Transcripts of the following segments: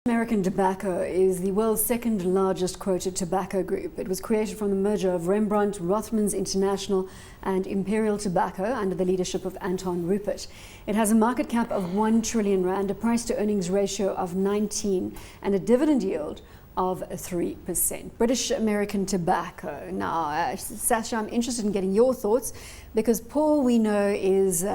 American Tobacco is the world's second largest quoted tobacco group. It was created from the merger of Rembrandt, Rothmans International and Imperial Tobacco under the leadership of Anton Rupert. It has a market cap of 1 trillion rand, a price to earnings ratio of 19 and a dividend yield of 3%. British American Tobacco. Now, Sasha, I'm interested in getting your thoughts because Paul, we know, is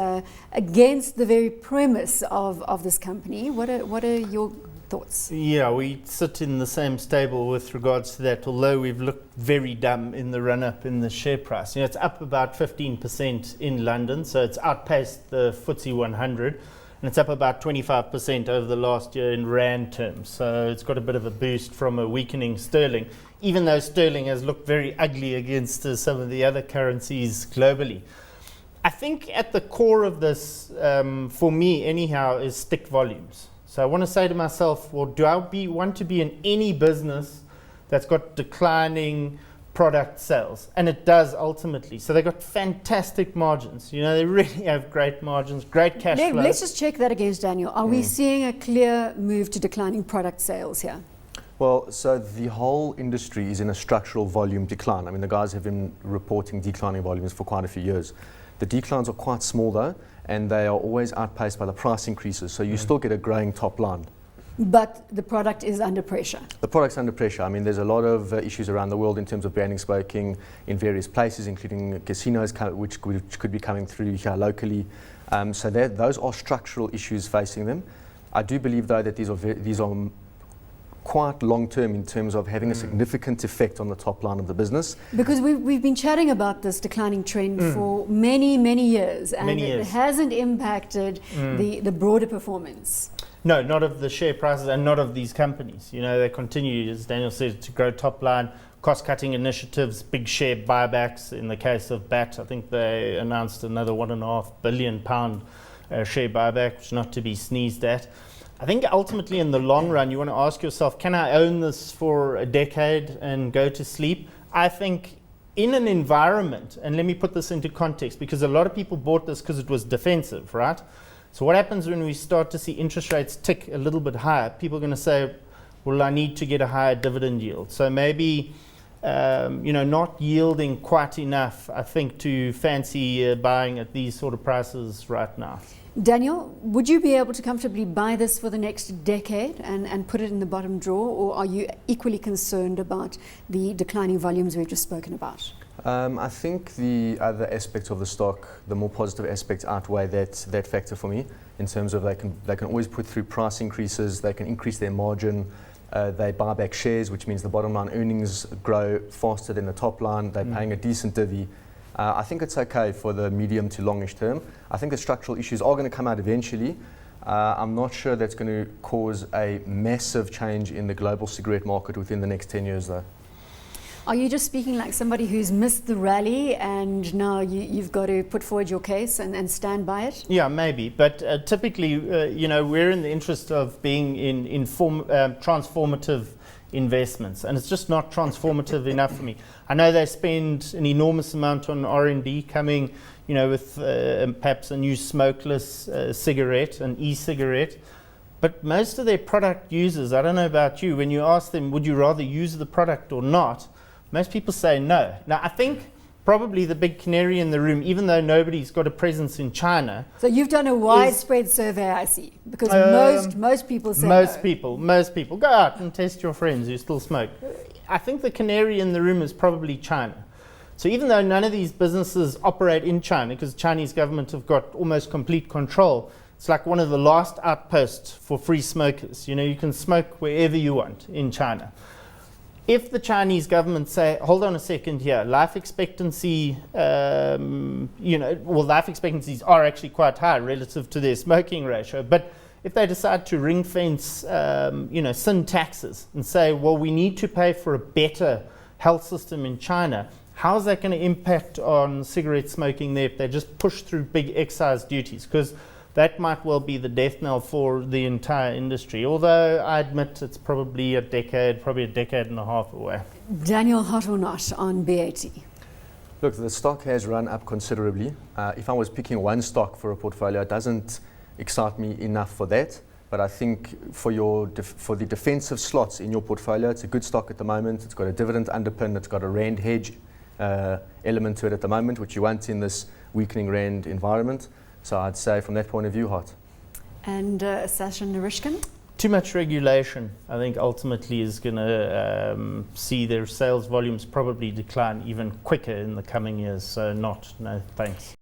against the very premise of this company. What are your thoughts? Yeah, we sit in the same stable with regards to that, although we've looked very dumb in the run-up in the share price. You know, it's up about 15% in London, so it's outpaced the FTSE 100. And it's up about 25% over the last year in rand terms. So it's got a bit of a boost from a weakening sterling, even though sterling has looked very ugly against some of the other currencies globally. I think at the core of this, for me anyhow, is stick volumes. So I want to say to myself, well, do I want to be in any business that's got declining product sales? And it does ultimately. So they've got fantastic margins. You know, they really have great margins, great cash flow. Let's just check that against Daniel. Are we seeing a clear move to declining product sales here? Well, so the whole industry is in a structural volume decline. I mean, the guys have been reporting declining volumes for quite a few years. The declines are quite small though, and they are always outpaced by the price increases. So you still get a growing top line. But the product is under pressure. The product's under pressure. I mean, there's a lot of issues around the world in terms of banning smoking in various places, including casinos, which could be coming through here locally. So those are structural issues facing them. I do believe, though, that these are quite long-term in terms of having a significant effect on the top line of the business. Because we've been chatting about this declining trend for many, many years, and it hasn't impacted the broader performance. No, not of the share prices and not of these companies. You know, they continue, as Daniel said, to grow top line, cost-cutting initiatives, big share buybacks. In the case of BAT, I think they announced another £1.5 billion share buyback, which is not to be sneezed at. I think ultimately in the long run, you want to ask yourself, can I own this for a decade and go to sleep? I think in an environment, and let me put this into context, because a lot of people bought this because it was defensive, right? So what happens when we start to see interest rates tick a little bit higher? People are going to say, well, I need to get a higher dividend yield. So maybe, not yielding quite enough, I think, to fancy buying at these sort of prices right now. Daniel, would you be able to comfortably buy this for the next decade and put it in the bottom drawer, or are you equally concerned about the declining volumes we've just spoken about? I think the other aspects of the stock, the more positive aspects, outweigh that factor for me, in terms of they can always put through price increases, they can increase their margin, they buy back shares, which means the bottom line earnings grow faster than the top line, they're paying a decent divvy. I think it's okay for the medium to longish term. I think the structural issues are going to come out eventually. I'm not sure that's going to cause a massive change in the global cigarette market within the next 10 years though. Are you just speaking like somebody who's missed the rally and now you've got to put forward your case and stand by it? Yeah, maybe. But typically, we're in the interest of being in transformative investments, and it's just not transformative enough for me. I know they spend an enormous amount on R&D coming, with perhaps a new smokeless cigarette, an e-cigarette. But most of their product users, I don't know about you, when you ask them, would you rather use the product or not? Most people say no. Now, I think probably the big canary in the room, even though nobody's got a presence in China. So you've done a widespread survey, I see, because most people say most people. Go out and test your friends who still smoke. I think the canary in the room is probably China. So even though none of these businesses operate in China, because the Chinese government have got almost complete control, it's like one of the last outposts for free smokers. You can smoke wherever you want in China. If the Chinese government say, hold on a second here, life expectancy, life expectancies are actually quite high relative to their smoking ratio. But if they decide to ring fence, sin taxes and say, well, we need to pay for a better health system in China, how is that going to impact on cigarette smoking there if they just push through big excise duties? Because that might well be the death knell for the entire industry, although I admit it's probably a decade and a half away. Daniel, hot or not on BAT? Look, the stock has run up considerably. If I was picking one stock for a portfolio, it doesn't excite me enough for that. But I think for for the defensive slots in your portfolio, it's a good stock at the moment. It's got a dividend underpin. It's got a rand hedge element to it at the moment, which you want in this weakening rand environment. So I'd say from that point of view, hot. And Sasha Narishkin? Too much regulation, I think, ultimately is going to see their sales volumes probably decline even quicker in the coming years. So no, thanks.